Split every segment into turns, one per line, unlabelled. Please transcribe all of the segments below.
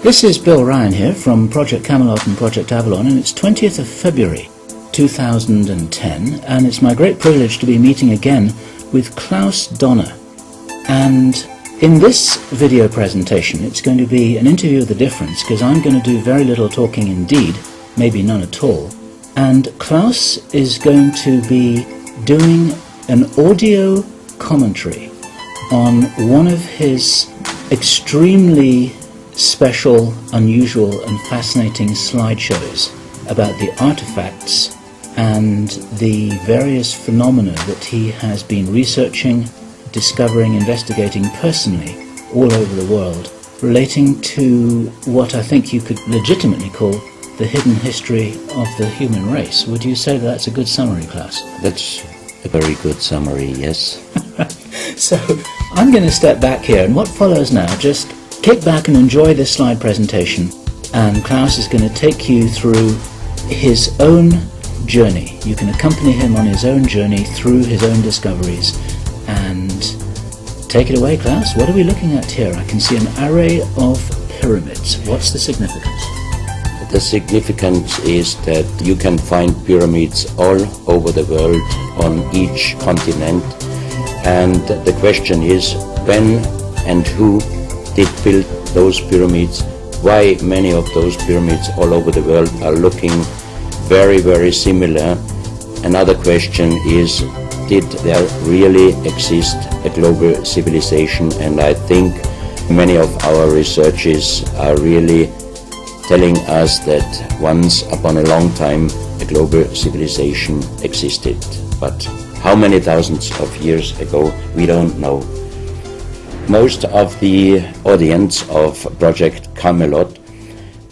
This is Bill Ryan here from Project Camelot and Project Avalon, and it's 20th of February 2010, and it's my great privilege to be meeting again with Klaus, Dona. And in this video presentation, it's going to be an interview of the difference, because I'm going to do very little talking indeed, maybe none at all. And Klaus is going to be doing an audio commentary on one of his extremely special, unusual and fascinating slideshows about the artifacts and the various phenomena that he has been researching, discovering, investigating personally all over the world, relating to what I think you could legitimately call the hidden history of the human race. Would you say that's a good summary, Klaus?
That's a very good summary, yes.
So I'm going to step back here, and what follows now, just kick back and enjoy this slide presentation, and Klaus is going to take you through his own journey. You can accompany him on his own journey through his own discoveries. And take it away, Klaus. What are we looking at here? I can see an array of pyramids. What's the significance?
The significance is that you can find pyramids all over the world on each continent, and the question is when and who did build those pyramids, why many of those pyramids all over the world are looking very, very similar. Another question is, did there really exist a global civilization? And I think many of our researchers are really telling us that once upon a long time a global civilization existed. But how many thousands of years ago, we don't know. Most of the audience of Project Camelot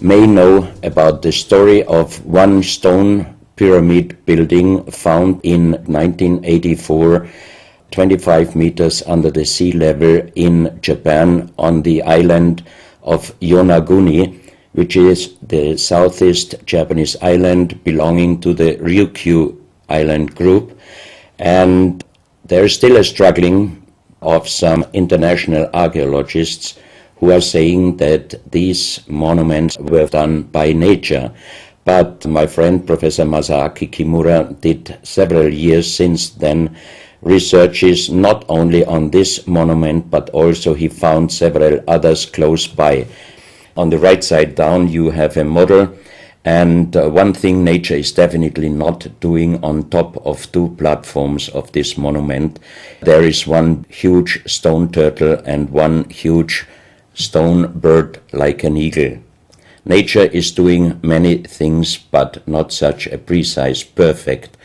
may know about the story of one stone pyramid building found in 1984, 25 meters under the sea level in Japan on the island of Yonaguni, which is the southeast Japanese island belonging to the Ryukyu island group. And there is still a struggling of some international archaeologists who are saying that these monuments were done by nature. But my friend Professor Masaaki Kimura did several years since then researches not only on this monument, but also he found several others close by. On the right side down you have a model, and one thing nature is definitely not doing on top of two platforms of this monument. There is one huge stone turtle and one huge stone bird like an eagle. Nature is doing many things, but not such a precise, perfect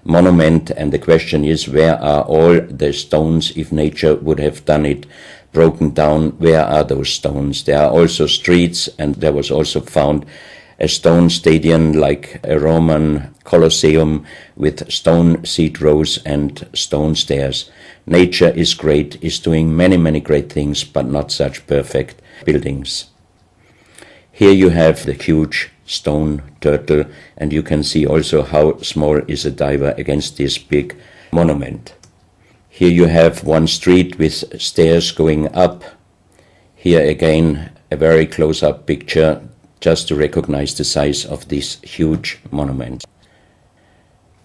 monument, and the question is, where are all the stones? If nature would have done it broken down, where are those stones? There are also streets, and there was also found a stone stadium like a Roman Colosseum with stone seat rows and stone stairs. Nature is great, is doing many, many great things, but not such perfect buildings. Here you have the huge stone turtle, and you can see also how small is a diver against this big monument. Here you have one street with stairs going up. Here again a very close-up picture just to recognize the size of this huge monument.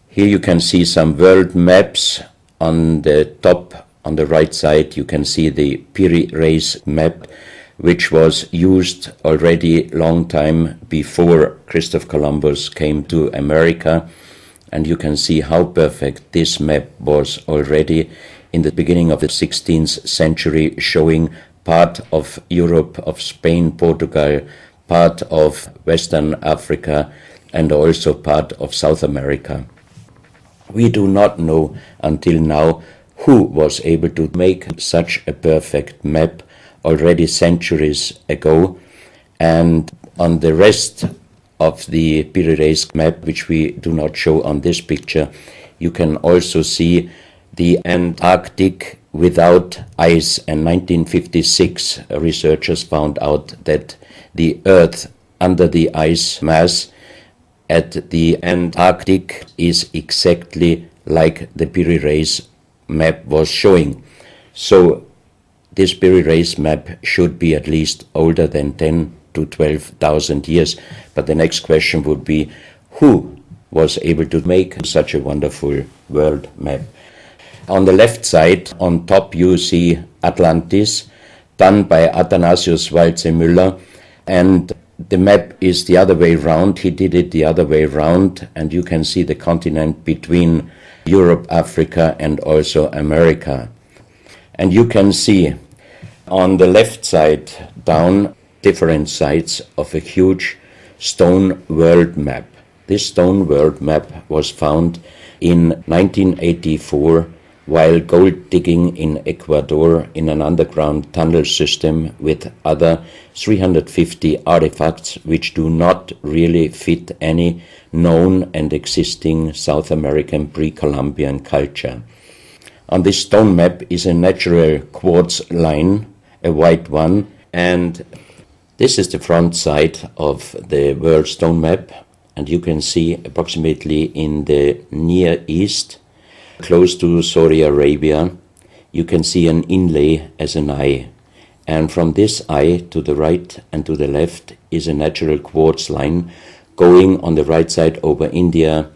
Here you can see some world maps. On the top, on the right side, you can see the Piri Reis map, which was used already long time before Christopher Columbus came to America. And you can see how perfect this map was already in the beginning of the 16th century, showing part of Europe, of Spain, Portugal, part of Western Africa, and also part of South America. We do not know until now who was able to make such a perfect map already centuries ago, and on the rest of the Piri Reis map, which we do not show on this picture, you can also see the Antarctic without ice. In 1956, researchers found out that the Earth under the ice mass at the Antarctic is exactly like the Piri Reis map was showing. So this Piri Reis map should be at least older than 10 to 12,000 years. But the next question would be, who was able to make such a wonderful world map? On the left side, on top, you see Atlantis, done by Athanasius Walzemüller, and the map is the other way round. He did it the other way round, and you can see the continent between Europe, Africa, and also America. And you can see on the left side down different sides of a huge stone world map. This stone world map was found in 1984 while gold digging in Ecuador in an underground tunnel system with other 350 artifacts which do not really fit any known and existing South American pre-Columbian culture. On this stone map is a natural quartz line, a white one, and this is the front side of the world stone map, and you can see approximately in the Near East, close to Saudi Arabia, you can see an inlay as an eye. And from this eye to the right and to the left is a natural quartz line going on the right side over India,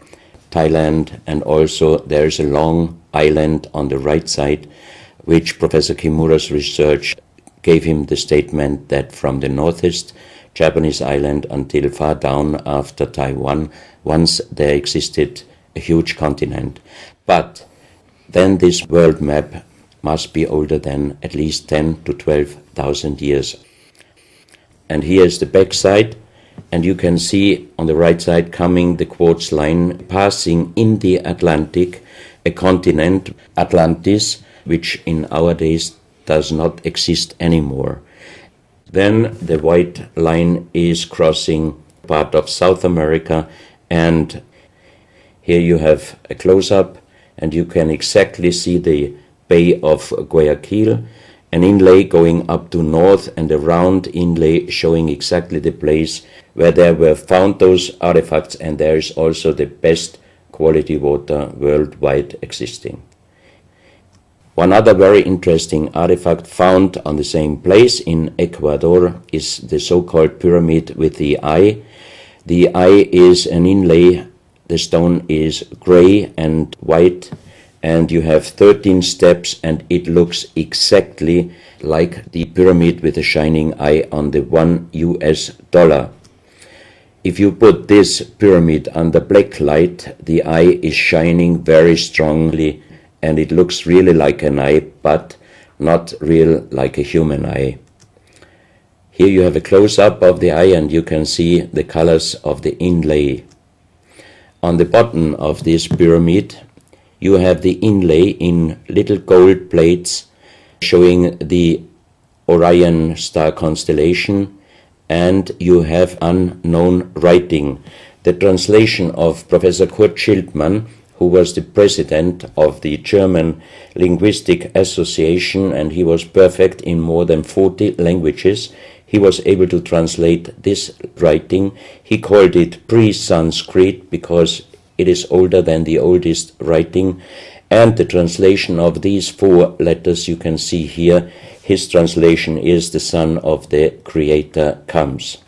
Thailand, and also there is a long island on the right side, which Professor Kimura's research gave him the statement that from the northeast Japanese island until far down after Taiwan, once there existed a huge continent. But then this world map must be older than at least 10 to 12,000 years. And here is the back side, and you can see on the right side coming the quartz line passing in the Atlantic, a continent, Atlantis, which in our days does not exist anymore. Then the white line is crossing part of South America, and here you have a close-up, and you can exactly see the Bay of Guayaquil, an inlay going up to north, and a round inlay showing exactly the place where there were found those artifacts, and there is also the best quality water worldwide existing. One other very interesting artifact found on the same place in Ecuador is the so-called pyramid with the eye. The eye is an inlay. The stone is gray and white, and you have 13 steps, and it looks exactly like the pyramid with a shining eye on the $1 US. If you put this pyramid under black light, the eye is shining very strongly, and it looks really like an eye, but not real like a human eye. Here you have a close-up of the eye, and you can see the colors of the inlay. On the bottom of this pyramid, you have the inlay in little gold plates showing the Orion star constellation, and you have unknown writing. The translation of Professor Kurt Schildmann, who was the president of the German Linguistic Association, and he was perfect in more than 40 languages. He was able to translate this writing. He called it pre-Sanskrit because it is older than the oldest writing. And the translation of these 4 letters you can see here, his translation is "the Son of the Creator comes."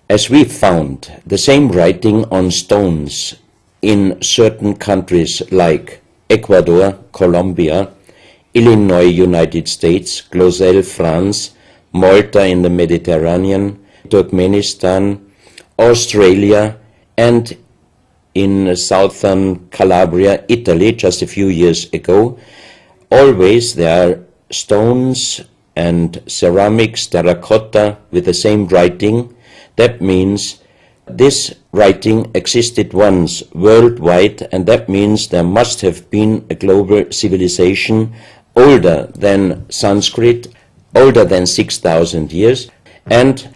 As we found the same writing on stones in certain countries like Ecuador, Colombia, Illinois, United States, Clausel, France, Malta in the Mediterranean, Turkmenistan, Australia, and in southern Calabria, Italy, just a few years ago. Always there are stones and ceramics, terracotta, with the same writing. That means this writing existed once worldwide, and that means there must have been a global civilization older than Sanskrit, older than 6,000 years, and